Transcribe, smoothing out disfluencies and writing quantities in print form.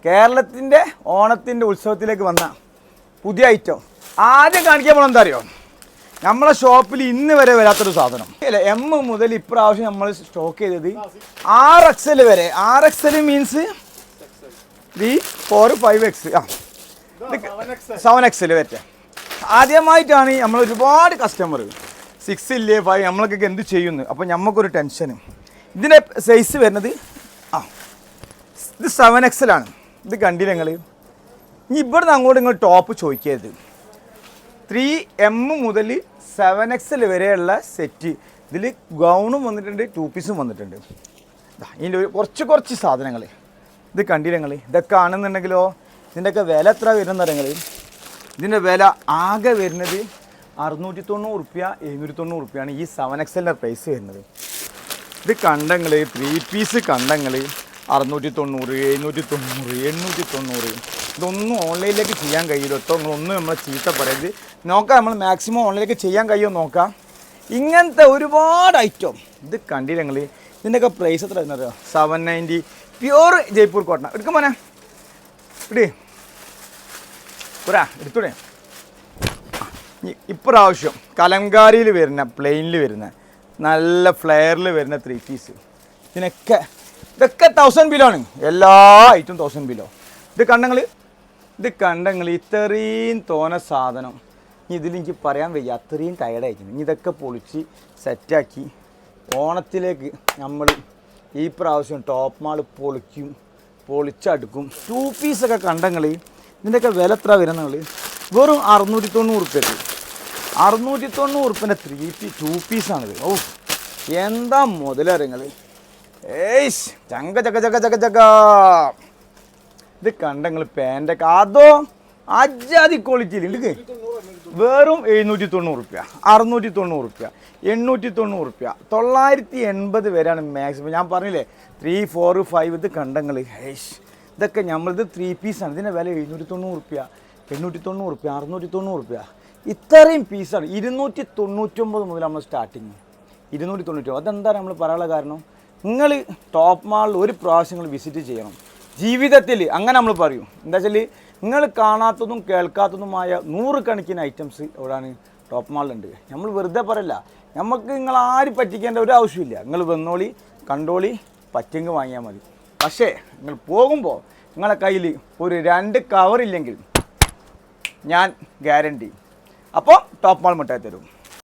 കേരളത്തിൻ്റെ ഓണത്തിൻ്റെ ഉത്സവത്തിലേക്ക് വന്ന പുതിയ ഐറ്റം ആദ്യം കാണിക്കാൻ പോകണം എന്താ അറിയോ? നമ്മളെ ഷോപ്പിൽ ഇന്ന് വരെ വരാത്തൊരു സാധനം അല്ലേ. എം മുതൽ ഇപ്രാവശ്യം നമ്മൾ സ്റ്റോക്ക് ചെയ്തത് RXL വരെ. RXL മീൻസ് 3, 4, 5X 7XL വരെ. ആദ്യമായിട്ടാണ് നമ്മൾ ഒരുപാട് കസ്റ്റമർ 6 ഇല്ലേ 5 നമ്മളൊക്കെ എന്ത് ചെയ്യുന്നു. അപ്പോൾ നമുക്കൊരു ടെൻഷനും. ഇതിൻ്റെ സൈസ് വരുന്നത് ഇത് 7XL ആണ്. ഇത് കണ്ടില്ല നിങ്ങൾ. ഇനി ഇവിടുന്ന് അങ്ങോട്ട് നിങ്ങൾ ടോപ്പ് ചോദിക്കരുത്. 3M മുതൽ 7XL വരെയുള്ള സെറ്റ്. ഇതിൽ ഗൗണും വന്നിട്ടുണ്ട്, 2 പീസും വന്നിട്ടുണ്ട്. ഇതിൻ്റെ കുറച്ച് സാധനങ്ങൾ ഇത് കണ്ടില്ല നിങ്ങൾ. ഇതൊക്കെ ആണെന്നുണ്ടെങ്കിലോ ഇതിൻ്റെയൊക്കെ വില എത്ര വരുന്നത് നിങ്ങൾ. ഇതിൻ്റെ വില ആകെ വരുന്നത് 690 റുപ്യ 790 റുപ്യാണ് ഈ 7XLൻ്റെ പ്രൈസ് വരുന്നത്. ഇത് കണ്ടങ്ങൾ 3 പീസ് കണ്ടങ്ങൾ 690, 790, 890. ഇതൊന്നും ഓൺലൈനിലേക്ക് ചെയ്യാൻ കഴിയില്ല കേട്ടോ. നിങ്ങളൊന്നും നമ്മളെ ചീത്ത പറയരുത്. നോക്കാം, നമ്മൾ മാക്സിമം ഓൺലൈനിലേക്ക് ചെയ്യാൻ കഴിയുമോ നോക്കാം. ഇങ്ങനത്തെ ഒരുപാട് ഐറ്റം ഇത് കണ്ടില്ല നിങ്ങൾ. ഇതിൻ്റെയൊക്കെ പ്രൈസ് എത്ര അറിയോ? 790 പ്യൂർ ജയ്പൂർ കോട്ടൺ. എടുക്കും മോനെ, ഇടേ എടുത്തൂടെ. ഇപ്രാവശ്യം കലങ്കാരിയിൽ വരുന്ന, പ്ലെയിനിൽ വരുന്ന, നല്ല ഫ്ലെയറിൽ വരുന്ന 3 പീസ്. ഇതൊക്കെ 1000 ബിലോ ആണ്. എല്ലാ ഐറ്റം 1000 ബിലോ. ഇത് കണ്ടങ്ങൾ ഇത്രയും തോന സാധനം. ഇനി ഇതിലെനിക്ക് പറയാൻ വയ്യ, അത്രയും ടയർഡായിരിക്കുന്നു. ഇനി ഇതൊക്കെ പൊളിച്ച് സെറ്റാക്കി ഓണത്തിലേക്ക് നമ്മൾ ഈ പ്രാവശ്യം ടോപ്പ് മാൾ പൊളിച്ചടുക്കും. 2 പീസൊക്കെ കണ്ടങ്ങൾ. ഇതിൻ്റെയൊക്കെ വില എത്ര വരുന്നങ്ങൾ? വെറും 690 റുപ്യക്ക്. 690 റുപ്യൻ്റെ 2 പീസാണിത്. ഓ എന്താ മുതലറിയങ്ങൾ. ഏയ്ഷ് ചങ്ക ചക്ക ചക്ക ചക്ക ചക്ക. ഇത് കണ്ടങ്ങൾ പാൻറ്റൊക്കെ അതോ അജാതി ക്വാളിറ്റിയിൽ ഉണ്ട്. വെറും 790 റുപ്യ, 690 റുപ്യ, 890 റുപ്യ, 980 വരെയാണ് മാക്സിമം. ഞാൻ പറഞ്ഞില്ലേ 3, 4, 5. ഇത് കണ്ടങ്ങൾ. ഏയ്ഷ് ഇതൊക്കെ നമ്മളിത് 3 പീസാണ്. ഇതിൻ്റെ വില 790 റുപ്യ, 890 റുപ്യ, 690 റുപ്യ. ഇത്രയും പീസാണ്. 299 മുതൽ നമ്മൾ സ്റ്റാർട്ടിങ്. 299. അതെന്താണ് നമ്മൾ പറയാനുള്ള കാരണം? നിങ്ങൾ ടോപ്പ് മാളിൽ ഒരു പ്രാവശ്യം നിങ്ങൾ വിസിറ്റ് ചെയ്യണം ജീവിതത്തിൽ. അങ്ങനെ നമ്മൾ പറയും. എന്താ വെച്ചാൽ നിങ്ങൾ കാണാത്തതും കേൾക്കാത്തതുമായ 100 കണക്കിന് ഐറ്റംസ് എവിടെയാണ് ടോപ്പ് മാളിലുണ്ട്. നമ്മൾ വെറുതെ പറയില്ല. നമുക്ക് നിങ്ങൾ ആരും പറ്റിക്കേണ്ട ഒരു ആവശ്യമില്ല. നിങ്ങൾ വന്നോളി, കണ്ടോളി, പറ്റിങ്ങ് വാങ്ങിയാൽ മതി. പക്ഷേ നിങ്ങൾ പോകുമ്പോൾ നിങ്ങളെ കയ്യിൽ ഒരു 2 കവറില്ലെങ്കിൽ ഞാൻ ഗ്യാരണ്ടി. അപ്പോൾ ടോപ്പ് മാൾ മിഠായി തരും.